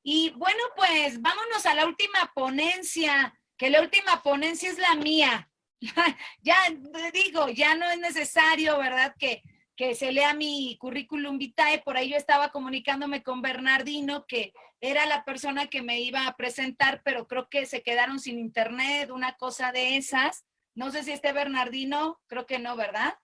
Y bueno, pues vámonos a la última ponencia, que la última ponencia es la mía. Ya digo, ya no es necesario, ¿verdad? Que se lea mi currículum vitae. Por ahí yo estaba comunicándome con Bernardino, que era la persona que me iba a presentar, pero creo que se quedaron sin internet, una cosa de esas. No sé si esté Bernardino, creo que no, ¿verdad?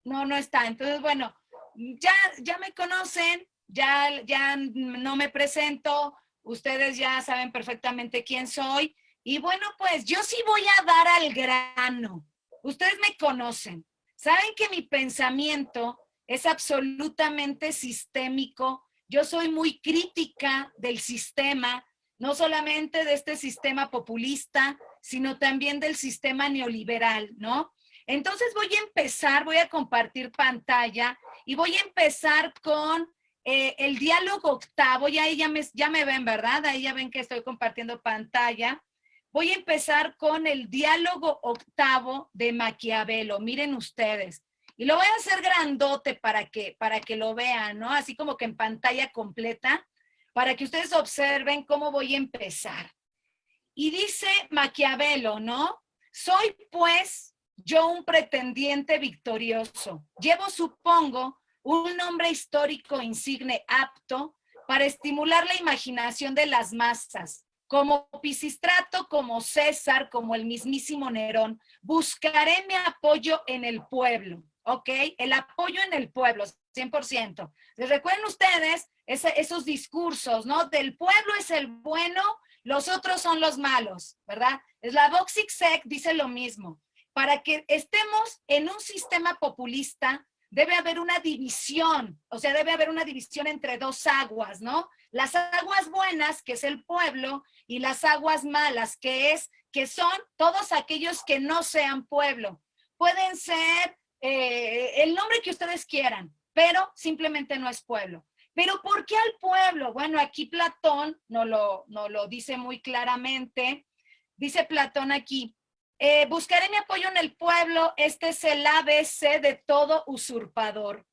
No, no está. Entonces, bueno, ya me conocen, ya no me presento, ustedes ya saben perfectamente quién soy. Y bueno, pues yo sí voy a dar al grano. Ustedes me conocen. Saben que mi pensamiento es absolutamente sistémico. Yo soy muy crítica del sistema, no solamente de este sistema populista, sino también del sistema neoliberal, ¿no? Entonces voy a compartir pantalla y voy a empezar con el diálogo octavo. Ya me ven, ¿verdad? Ahí ya ven que estoy compartiendo pantalla. Voy a empezar con el diálogo octavo de Maquiavelo. Miren ustedes. Y lo voy a hacer grandote para que lo vean, ¿no? Así como que en pantalla completa, para que ustedes observen cómo voy a empezar. Y dice Maquiavelo, ¿no? Soy pues yo un pretendiente victorioso. Llevo, supongo, un nombre histórico insigne apto para estimular la imaginación de las masas. Como Pisístrato, como César, como el mismísimo Nerón, buscaré mi apoyo en el pueblo, ¿ok? El apoyo en el pueblo, 100%. ¿Les recuerdan ustedes esos discursos, ¿no? Del pueblo es el bueno, los otros son los malos, ¿verdad? Slavoj Žižek dice lo mismo. Para que estemos en un sistema populista, debe haber una división, o sea, debe haber una división entre dos aguas, ¿no? Las aguas buenas, que es el pueblo, y las aguas malas, que son todos aquellos que no sean pueblo. Pueden ser el nombre que ustedes quieran, pero simplemente no es pueblo. Pero ¿por qué al pueblo? Bueno, aquí Platón nos lo dice muy claramente. Dice Platón aquí, buscaré mi apoyo en el pueblo, este es el ABC de todo usurpador.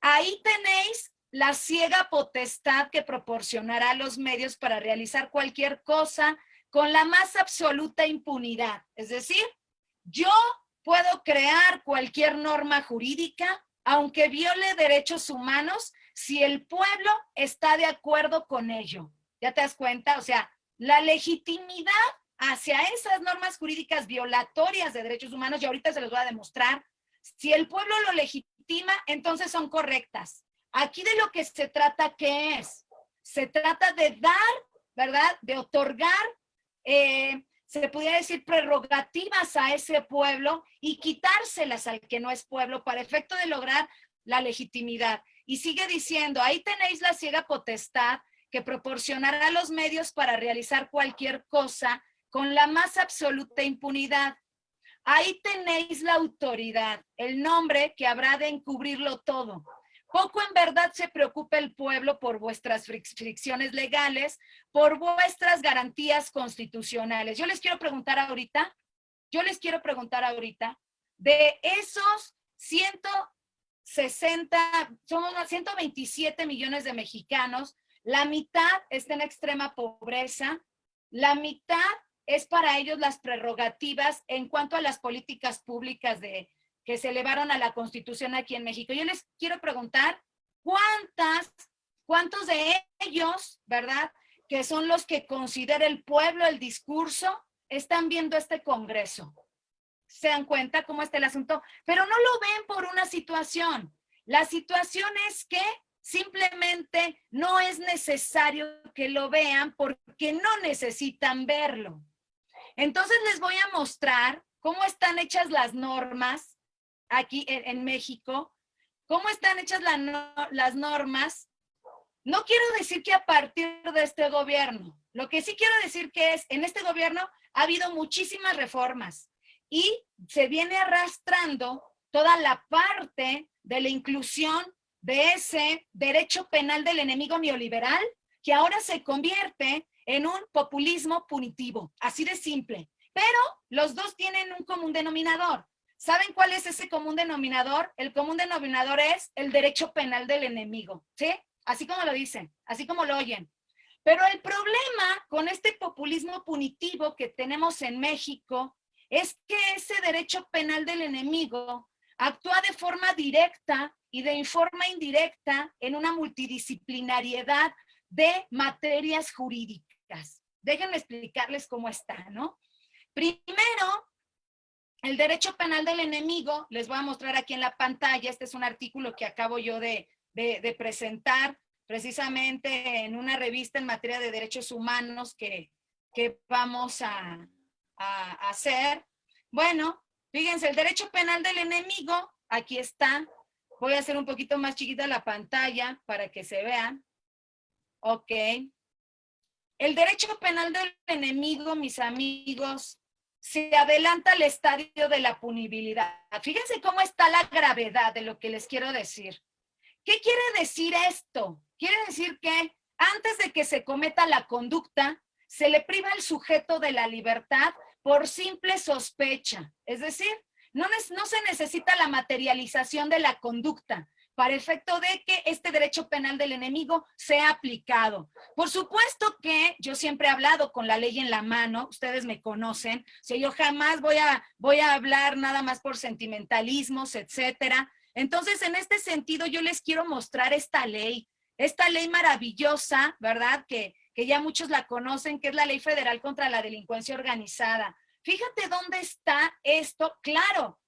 Ahí tenéis la ciega potestad que proporcionará los medios para realizar cualquier cosa con la más absoluta impunidad. Es decir, yo puedo crear cualquier norma jurídica, aunque viole derechos humanos, si el pueblo está de acuerdo con ello. ¿Ya te das cuenta? O sea, la legitimidad hacia esas normas jurídicas violatorias de derechos humanos, y ahorita se los voy a demostrar, si el pueblo lo legitima, entonces son correctas. Aquí de lo que se trata, ¿qué es? Se trata de dar, ¿verdad? De otorgar, se pudiera decir, prerrogativas a ese pueblo y quitárselas al que no es pueblo para efecto de lograr la legitimidad. Y sigue diciendo, ahí tenéis la ciega potestad que proporcionará los medios para realizar cualquier cosa con la más absoluta impunidad. Ahí tenéis la autoridad, el nombre que habrá de encubrirlo todo. Poco en verdad se preocupa el pueblo por vuestras fricciones legales, por vuestras garantías constitucionales. Yo les quiero preguntar ahorita, de esos 160, somos 127 millones de mexicanos, la mitad está en extrema pobreza, la mitad es para ellos las prerrogativas en cuanto a las políticas públicas que se elevaron a la Constitución aquí en México. Yo les quiero preguntar, ¿cuántos de ellos, verdad, que son los que considera el pueblo el discurso, están viendo este Congreso? ¿Se dan cuenta cómo está el asunto? Pero no lo ven por una situación. La situación es que simplemente no es necesario que lo vean porque no necesitan verlo. Entonces les voy a mostrar cómo están hechas las normas aquí en México, cómo están hechas las normas. No quiero decir que a partir de este gobierno, lo que sí quiero decir que es, en este gobierno ha habido muchísimas reformas y se viene arrastrando toda la parte de la inclusión de ese derecho penal del enemigo neoliberal que ahora se convierte en un populismo punitivo, así de simple. Pero los dos tienen un común denominador. ¿Saben cuál es ese común denominador? El común denominador es el derecho penal del enemigo, ¿sí? Así como lo dicen, así como lo oyen. Pero el problema con este populismo punitivo que tenemos en México es que ese derecho penal del enemigo actúa de forma directa y de forma indirecta en una multidisciplinariedad de materias jurídicas. Déjenme explicarles cómo está, ¿no? Primero, el derecho penal del enemigo, les voy a mostrar aquí en la pantalla, este es un artículo que acabo yo de presentar precisamente en una revista en materia de derechos humanos que vamos a hacer. Bueno, fíjense, el derecho penal del enemigo, aquí está. Voy a hacer un poquito más chiquita la pantalla para que se vean. Ok. El derecho penal del enemigo, mis amigos, se adelanta al estadio de la punibilidad. Fíjense cómo está la gravedad de lo que les quiero decir. ¿Qué quiere decir esto? Quiere decir que antes de que se cometa la conducta, se le priva al sujeto de la libertad por simple sospecha. Es decir, no se necesita la materialización de la conducta para efecto de que este derecho penal del enemigo sea aplicado. Por supuesto que yo siempre he hablado con la ley en la mano, ustedes me conocen, o sea, yo jamás voy a hablar nada más por sentimentalismos, etcétera. Entonces, en este sentido, yo les quiero mostrar esta ley maravillosa, ¿verdad? Que ya muchos la conocen, que es la Ley Federal contra la Delincuencia Organizada. Fíjate dónde está esto. Claro,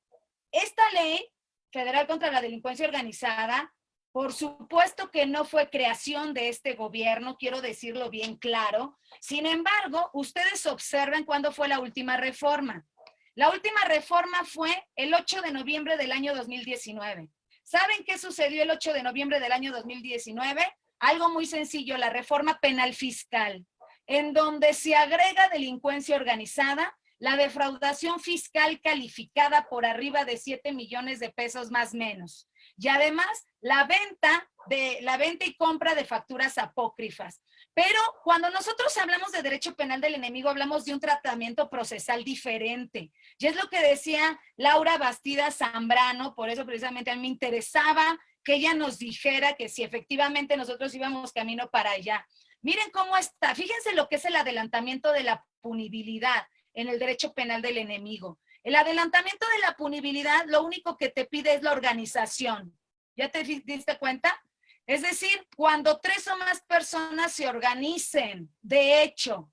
esta Ley Federal contra la Delincuencia Organizada, por supuesto que no fue creación de este gobierno, quiero decirlo bien claro. Sin embargo, ustedes observen cuándo fue la última reforma. La última reforma fue el 8 de noviembre del año 2019. ¿Saben qué sucedió el 8 de noviembre del año 2019? Algo muy sencillo, la reforma penal fiscal, en donde se agrega delincuencia organizada, la defraudación fiscal calificada por arriba de 7 millones de pesos más menos. Y además, la venta y compra de facturas apócrifas. Pero cuando nosotros hablamos de derecho penal del enemigo, hablamos de un tratamiento procesal diferente. Y es lo que decía Laura Bastida Zambrano, por eso precisamente a mí me interesaba que ella nos dijera que si efectivamente nosotros íbamos camino para allá. Miren cómo está, fíjense lo que es el adelantamiento de la punibilidad en el derecho penal del enemigo. El adelantamiento de la punibilidad lo único que te pide es la organización. ¿Ya te diste cuenta? Es decir, cuando 3 o más personas se organicen, de hecho,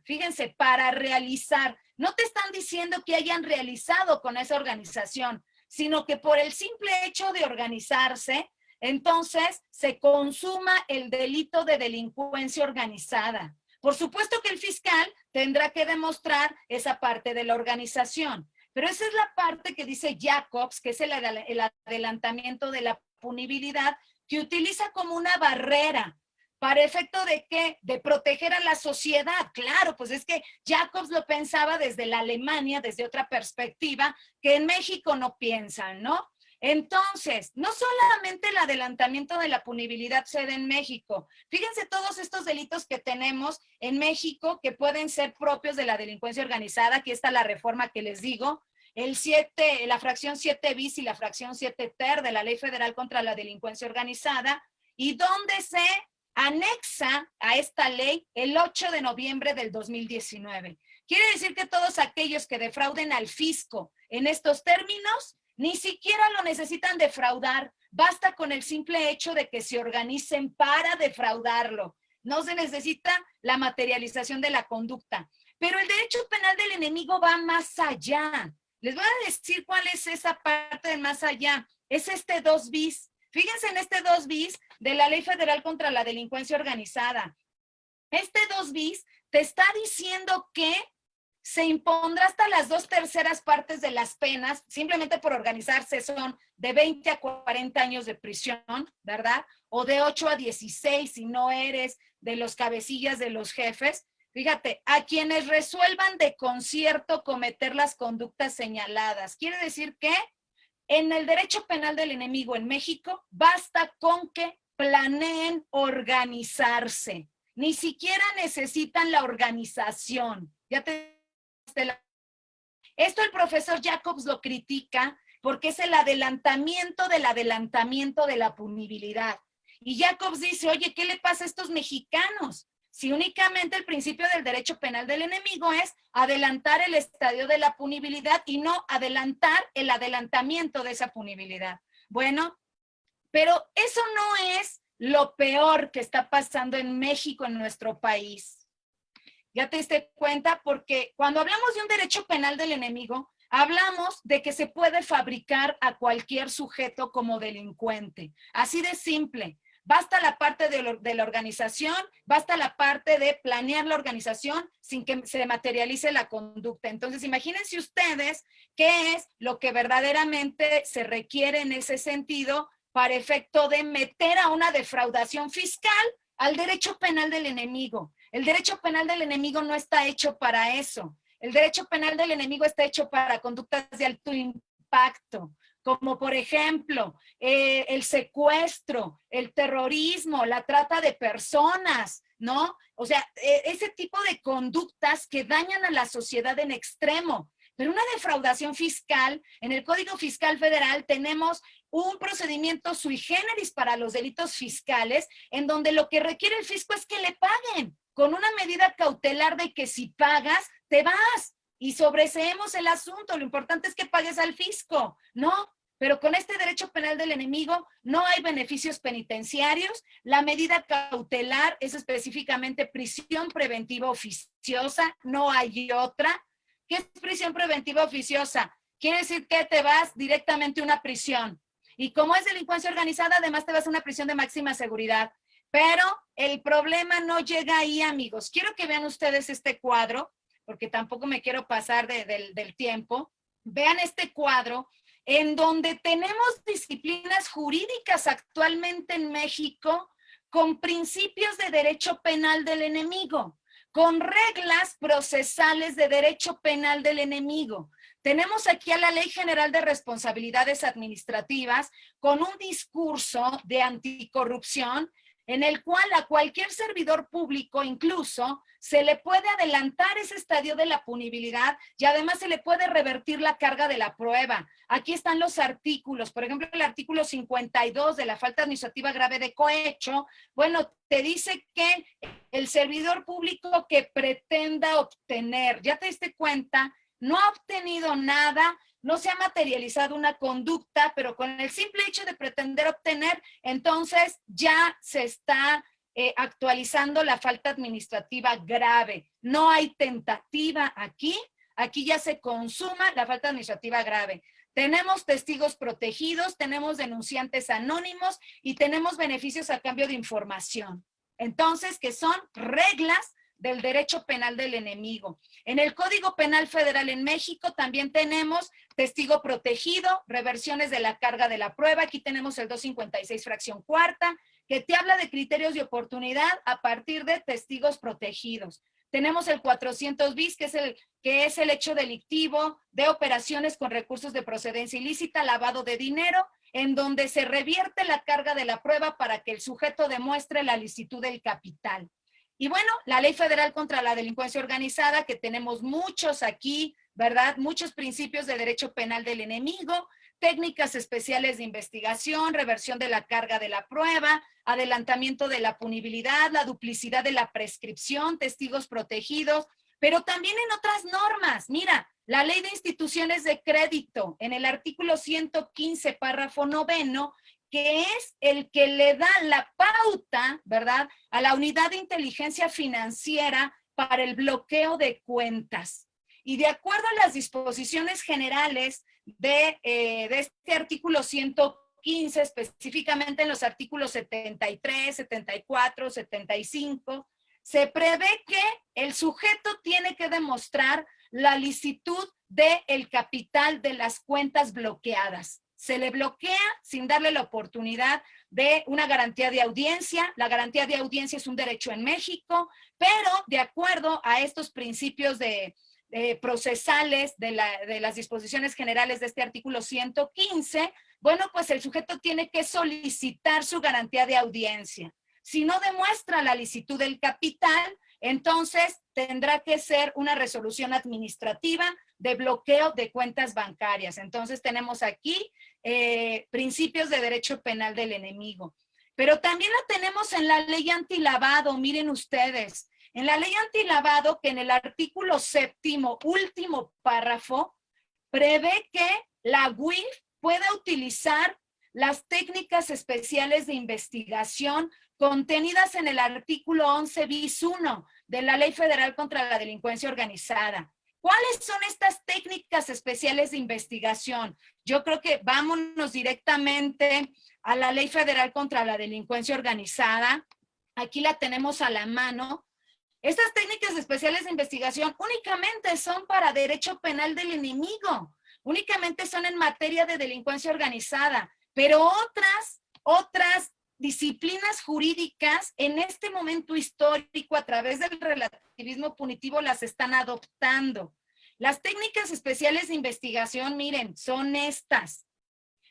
fíjense, para realizar, no te están diciendo que hayan realizado con esa organización, sino que por el simple hecho de organizarse, entonces se consuma el delito de delincuencia organizada. Por supuesto que el fiscal tendrá que demostrar esa parte de la organización, pero esa es la parte que dice Jacobs, que es el adelantamiento de la punibilidad, que utiliza como una barrera. ¿Para efecto de qué? De proteger a la sociedad. Claro, pues es que Jacobs lo pensaba desde la Alemania, desde otra perspectiva, que en México no piensan, ¿no? Entonces, no solamente el adelantamiento de la punibilidad se da en México. Fíjense todos estos delitos que tenemos en México que pueden ser propios de la delincuencia organizada. Aquí está la reforma que les digo. La fracción 7 bis y la fracción 7 ter de la Ley Federal contra la Delincuencia Organizada, y donde se anexa a esta ley el 8 de noviembre del 2019. Quiere decir que todos aquellos que defrauden al fisco en estos términos ni siquiera lo necesitan defraudar, basta con el simple hecho de que se organicen para defraudarlo. No se necesita la materialización de la conducta. Pero el derecho penal del enemigo va más allá. Les voy a decir cuál es esa parte de más allá. Es este 2 bis. Fíjense en este 2 bis de la Ley Federal contra la Delincuencia Organizada. Este 2 bis te está diciendo que se impondrá hasta las 2/3 partes de las penas, simplemente por organizarse, son de 20 a 40 años de prisión, ¿verdad? O de 8 a 16 si no eres de los cabecillas de los jefes. Fíjate, a quienes resuelvan de concierto cometer las conductas señaladas. Quiere decir que en el derecho penal del enemigo en México, basta con que planeen organizarse. Ni siquiera necesitan la organización. Esto el profesor Jacobs lo critica porque es el adelantamiento de la punibilidad. Y Jacobs dice, oye, ¿qué le pasa a estos mexicanos? Si únicamente el principio del derecho penal del enemigo es adelantar el estadio de la punibilidad y no adelantar el adelantamiento de esa punibilidad. Bueno, pero eso no es lo peor que está pasando en México, en nuestro país. ¿Ya te diste cuenta? Porque cuando hablamos de un derecho penal del enemigo, hablamos de que se puede fabricar a cualquier sujeto como delincuente. Así de simple. Basta la parte de la organización, basta la parte de planear la organización sin que se materialice la conducta. Entonces, imagínense ustedes qué es lo que verdaderamente se requiere en ese sentido para efecto de meter a una defraudación fiscal al derecho penal del enemigo. El derecho penal del enemigo no está hecho para eso. El derecho penal del enemigo está hecho para conductas de alto impacto, como por ejemplo el secuestro, el terrorismo, la trata de personas, ¿no? O sea, ese tipo de conductas que dañan a la sociedad en extremo. Pero una defraudación fiscal, en el Código Fiscal Federal tenemos un procedimiento sui generis para los delitos fiscales, en donde lo que requiere el fisco es que le paguen, con una medida cautelar de que si pagas, te vas. Y sobreseemos el asunto, lo importante es que pagues al fisco, ¿no? Pero con este derecho penal del enemigo no hay beneficios penitenciarios, la medida cautelar es específicamente prisión preventiva oficiosa, no hay otra. ¿Qué es prisión preventiva oficiosa? Quiere decir que te vas directamente a una prisión. Y como es delincuencia organizada, además te vas a una prisión de máxima seguridad. Pero el problema no llega ahí, amigos. Quiero que vean ustedes este cuadro, porque tampoco me quiero pasar del tiempo. Vean este cuadro en donde tenemos disciplinas jurídicas actualmente en México con principios de derecho penal del enemigo, con reglas procesales de derecho penal del enemigo. Tenemos aquí a la Ley General de Responsabilidades Administrativas con un discurso de anticorrupción en el cual a cualquier servidor público incluso se le puede adelantar ese estadio de la punibilidad y además se le puede revertir la carga de la prueba. Aquí están los artículos, por ejemplo, el artículo 52 de la falta administrativa grave de cohecho, bueno, te dice que el servidor público que pretenda obtener, ya te diste cuenta, no ha obtenido nada, no se ha materializado una conducta, pero con el simple hecho de pretender obtener, entonces ya se está actualizando la falta administrativa grave. No hay tentativa aquí, aquí ya se consuma la falta administrativa grave. Tenemos testigos protegidos, tenemos denunciantes anónimos y tenemos beneficios a cambio de información. Entonces, que son reglas del derecho penal del enemigo. En el Código Penal Federal en México también tenemos testigo protegido, reversiones de la carga de la prueba. Aquí tenemos el 256 fracción cuarta, que te habla de criterios de oportunidad a partir de testigos protegidos. Tenemos el 400 bis, que es el hecho delictivo de operaciones con recursos de procedencia ilícita, lavado de dinero, en donde se revierte la carga de la prueba para que el sujeto demuestre la licitud del capital. Y bueno, la Ley Federal contra la Delincuencia Organizada, que tenemos muchos aquí, ¿verdad? Muchos principios de derecho penal del enemigo, técnicas especiales de investigación, reversión de la carga de la prueba, adelantamiento de la punibilidad, la duplicidad de la prescripción, testigos protegidos, pero también en otras normas. Mira, la Ley de Instituciones de Crédito, en el artículo 115, párrafo 9, que es el que le da la pauta, ¿verdad?, a la Unidad de Inteligencia Financiera para el bloqueo de cuentas. Y de acuerdo a las disposiciones generales de este artículo 115, específicamente en los artículos 73, 74, 75, se prevé que el sujeto tiene que demostrar la licitud del capital de las cuentas bloqueadas. Se le bloquea sin darle la oportunidad de una garantía de audiencia. La garantía de audiencia es un derecho en México, pero de acuerdo a estos principios procesales de las disposiciones generales de este artículo 115, bueno, pues el sujeto tiene que solicitar su garantía de audiencia. Si no demuestra la licitud del capital, entonces tendrá que ser una resolución administrativa de bloqueo de cuentas bancarias. Entonces tenemos aquí principios de derecho penal del enemigo. Pero también la tenemos en la ley antilavado, miren ustedes. En la ley antilavado, que en el artículo 7º, último párrafo, prevé que la UIF pueda utilizar las técnicas especiales de investigación contenidas en el artículo 11 bis 1 de la Ley Federal contra la Delincuencia Organizada. ¿Cuáles son estas técnicas especiales de investigación? Yo creo que vámonos directamente a la Ley Federal contra la Delincuencia Organizada. Aquí la tenemos a la mano. Estas técnicas especiales de investigación únicamente son para derecho penal del enemigo, únicamente son en materia de delincuencia organizada, pero otras disciplinas jurídicas en este momento histórico a través del relativismo punitivo las están adoptando. Las técnicas especiales de investigación, miren, son estas.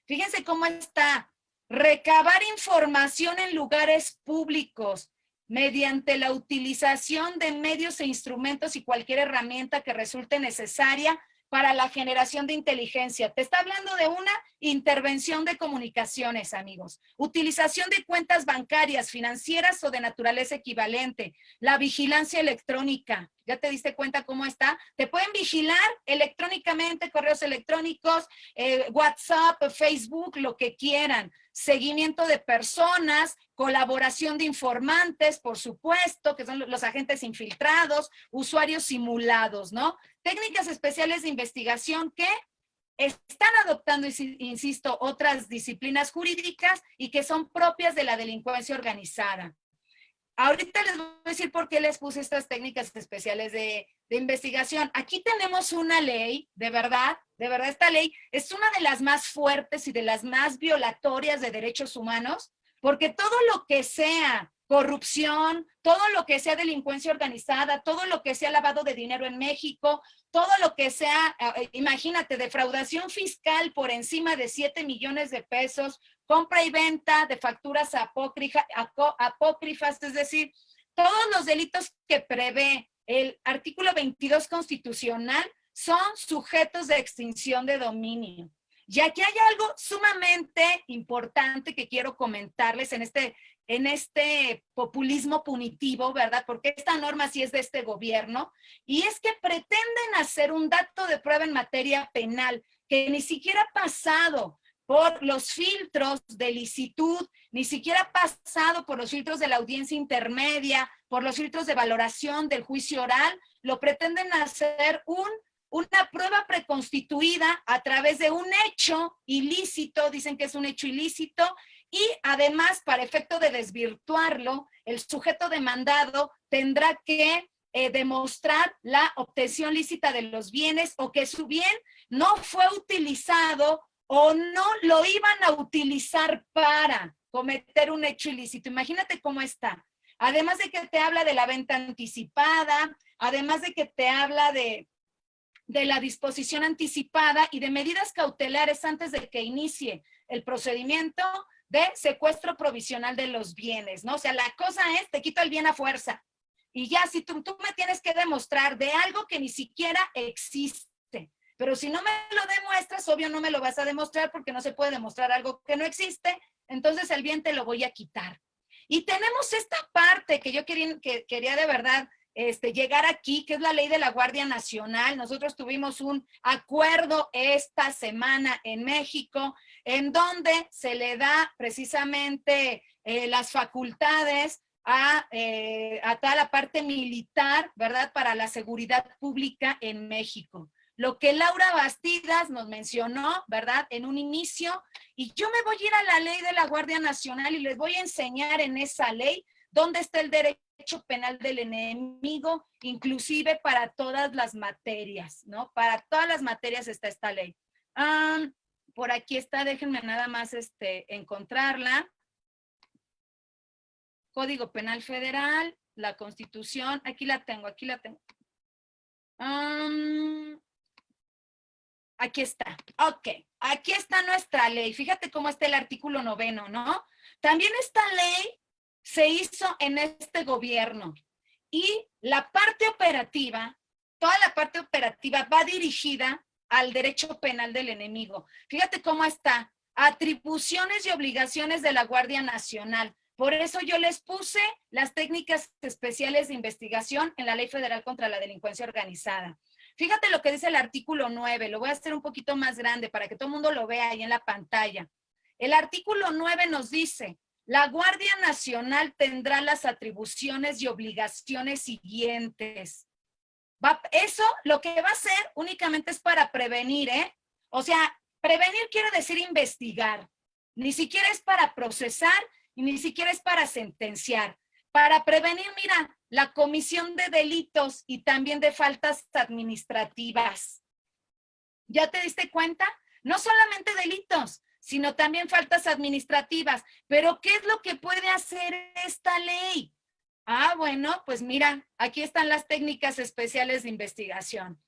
Fíjense cómo está. Recabar información en lugares públicos mediante la utilización de medios e instrumentos y cualquier herramienta que resulte necesaria para la generación de inteligencia. Te está hablando de una intervención de comunicaciones, amigos. Utilización de cuentas bancarias, financieras o de naturaleza equivalente. La vigilancia electrónica. ¿Ya te diste cuenta cómo está? Te pueden vigilar electrónicamente, correos electrónicos, WhatsApp, Facebook, lo que quieran. Seguimiento de personas, colaboración de informantes, por supuesto, que son los agentes infiltrados, usuarios simulados, ¿no? Técnicas especiales de investigación que están adoptando, insisto, otras disciplinas jurídicas y que son propias de la delincuencia organizada. Ahorita les voy a decir por qué les puse estas técnicas especiales de investigación. Aquí tenemos una ley, de verdad, esta ley es una de las más fuertes y de las más violatorias de derechos humanos, porque todo lo que sea corrupción, todo lo que sea delincuencia organizada, todo lo que sea lavado de dinero en México, todo lo que sea, imagínate, defraudación fiscal por encima de 7 millones de pesos, compra y venta de facturas apócrifas, es decir, todos los delitos que prevé el artículo 22 constitucional son sujetos de extinción de dominio. Y aquí hay algo sumamente importante que quiero comentarles en este populismo punitivo, ¿verdad? Porque esta norma sí es de este gobierno, y es que pretenden hacer un dato de prueba en materia penal que ni siquiera ha pasado por los filtros de licitud, ni siquiera ha pasado por los filtros de la audiencia intermedia, por los filtros de valoración del juicio oral, lo pretenden hacer una prueba preconstituida a través de un hecho ilícito, dicen que es un hecho ilícito, y además, para efecto de desvirtuarlo, el sujeto demandado tendrá que demostrar la obtención lícita de los bienes o que su bien no fue utilizado o no lo iban a utilizar para cometer un hecho ilícito. Imagínate cómo está. Además de que te habla de la venta anticipada, además de que te habla de la disposición anticipada y de medidas cautelares antes de que inicie el procedimiento de secuestro provisional de los bienes, ¿no? O sea, la cosa es, te quito el bien a fuerza. Y ya, si tú me tienes que demostrar de algo que ni siquiera existe, pero si no me lo demuestras, obvio no me lo vas a demostrar porque no se puede demostrar algo que no existe, entonces el bien te lo voy a quitar. Y tenemos esta parte que yo quería de verdad llegar aquí, que es la ley de la Guardia Nacional. Nosotros tuvimos un acuerdo esta semana en México, en donde se le da precisamente las facultades a toda la parte militar, ¿verdad?, para la seguridad pública en México. Lo que Laura Bastidas nos mencionó, ¿verdad?, en un inicio, y yo me voy a ir a la ley de la Guardia Nacional y les voy a enseñar en esa ley dónde está el derecho penal del enemigo, inclusive para todas las materias, ¿no? Para todas las materias está esta ley. Por aquí está, déjenme nada más encontrarla. Código Penal Federal, la Constitución, aquí la tengo. Aquí está, ok, aquí está nuestra ley. Fíjate cómo está el artículo 9º, ¿no? También esta ley se hizo en este gobierno y la parte operativa, toda la parte operativa va dirigida al derecho penal del enemigo. Fíjate cómo está. atribuciones y obligaciones de la Guardia Nacional. Por eso yo les puse las técnicas especiales de investigación en la Ley Federal contra la Delincuencia Organizada. Fíjate lo que dice el artículo 9, lo voy a hacer un poquito más grande para que todo el mundo lo vea ahí en la pantalla. El artículo 9 nos dice, la Guardia Nacional tendrá las atribuciones y obligaciones siguientes. Eso lo que va a hacer únicamente es para prevenir, ¿eh? O sea, prevenir quiere decir investigar. Ni siquiera es para procesar y ni siquiera es para sentenciar. Para prevenir, mira, la comisión de delitos y también de faltas administrativas. ¿Ya te diste cuenta? No solamente delitos, sino también faltas administrativas. Pero ¿qué es lo que puede hacer esta ley? Ah, bueno, pues mira, aquí están las técnicas especiales de investigación.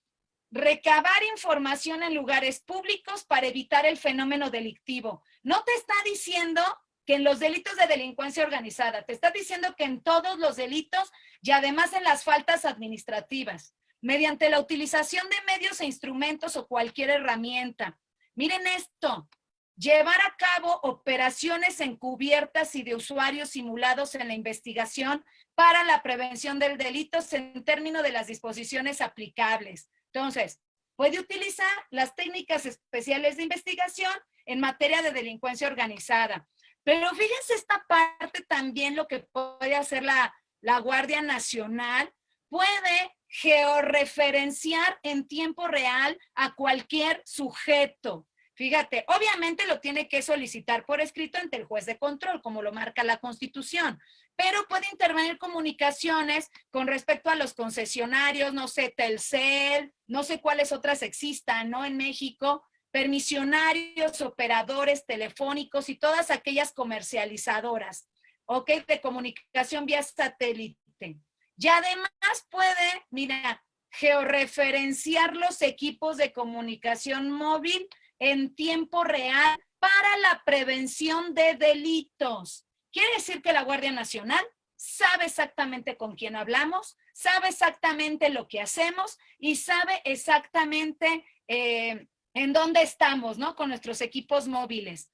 Recabar información en lugares públicos para evitar el fenómeno delictivo. No te está diciendo que en los delitos de delincuencia organizada, te está diciendo que en todos los delitos y además en las faltas administrativas, mediante la utilización de medios e instrumentos o cualquier herramienta. Miren esto, llevar a cabo operaciones encubiertas y de usuarios simulados en la investigación para la prevención del delito en términos de las disposiciones aplicables. Entonces, puede utilizar las técnicas especiales de investigación en materia de delincuencia organizada. Pero fíjense esta parte también lo que puede hacer la Guardia Nacional. Puede georreferenciar en tiempo real a cualquier sujeto. Fíjate, obviamente lo tiene que solicitar por escrito ante el juez de control, como lo marca la Constitución, pero puede intervenir comunicaciones con respecto a los concesionarios, no sé, Telcel, no sé cuáles otras existan, ¿no? En México, permisionarios, operadores telefónicos y todas aquellas comercializadoras, ¿ok? De comunicación vía satélite. Y además puede, mira, georreferenciar los equipos de comunicación móvil en tiempo real para la prevención de delitos. Quiere decir que la Guardia Nacional sabe exactamente con quién hablamos, sabe exactamente lo que hacemos y sabe exactamente en dónde estamos, ¿no? Con nuestros equipos móviles.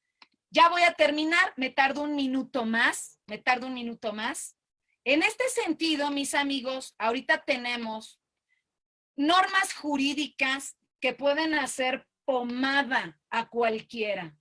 Ya voy a terminar, me tardo un minuto más. En este sentido, mis amigos, ahorita tenemos normas jurídicas que pueden hacer pomada a cualquiera.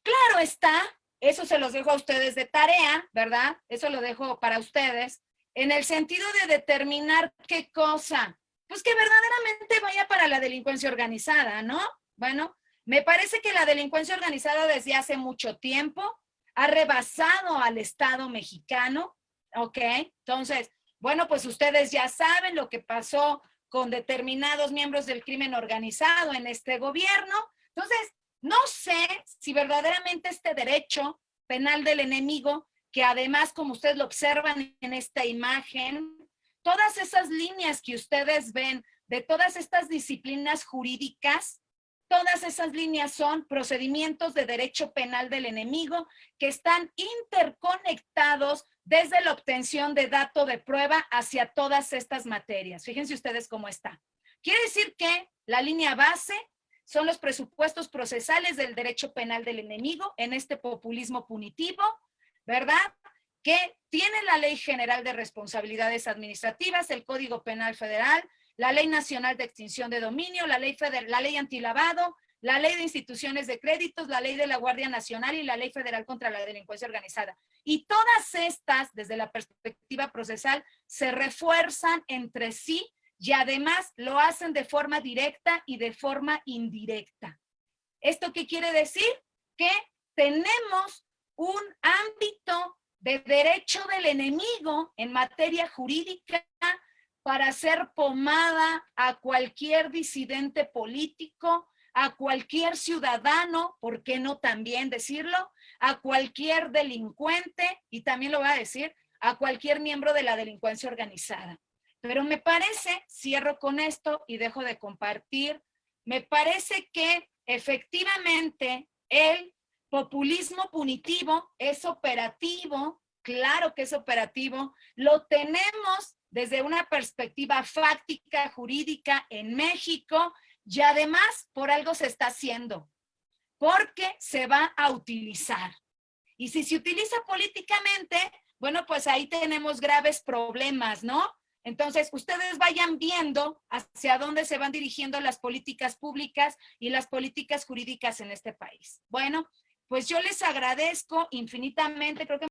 Claro está, eso se los dejo a ustedes de tarea, ¿verdad? Eso lo dejo para ustedes, en el sentido de determinar qué cosa, pues que verdaderamente vaya para la delincuencia organizada, ¿no? Bueno, me parece que la delincuencia organizada desde hace mucho tiempo ha rebasado al Estado mexicano, ¿ok? Entonces, bueno, pues ustedes ya saben lo que pasó con determinados miembros del crimen organizado en este gobierno. Entonces, no sé si verdaderamente este derecho penal del enemigo, que además, como ustedes lo observan en esta imagen, todas esas líneas que ustedes ven de todas estas disciplinas jurídicas, todas esas líneas son procedimientos de derecho penal del enemigo que están interconectados desde la obtención de dato de prueba hacia todas estas materias. Fíjense ustedes cómo está. Quiere decir que la línea base son los presupuestos procesales del derecho penal del enemigo en este populismo punitivo, ¿verdad? Que tiene la Ley General de Responsabilidades Administrativas, el Código Penal Federal, la Ley Nacional de Extinción de Dominio, la ley antilavado, la Ley de Instituciones de Créditos, la Ley de la Guardia Nacional y la Ley Federal contra la Delincuencia Organizada. Y todas estas, desde la perspectiva procesal, se refuerzan entre sí y además lo hacen de forma directa y de forma indirecta. ¿Esto qué quiere decir? Que tenemos un ámbito de derecho del enemigo en materia jurídica para hacer pomada a cualquier disidente político, a cualquier ciudadano, ¿por qué no también decirlo? A cualquier delincuente, y también lo voy a decir, a cualquier miembro de la delincuencia organizada. Pero me parece, cierro con esto y dejo de compartir, me parece que efectivamente el populismo punitivo es operativo, claro que es operativo, lo tenemos desde una perspectiva fáctica, jurídica en México, y además por algo se está haciendo. porque se va a utilizar. Y si se utiliza políticamente, bueno, pues ahí tenemos graves problemas, ¿no? Entonces, ustedes vayan viendo hacia dónde se van dirigiendo las políticas públicas y las políticas jurídicas en este país. Bueno, pues yo les agradezco infinitamente, creo que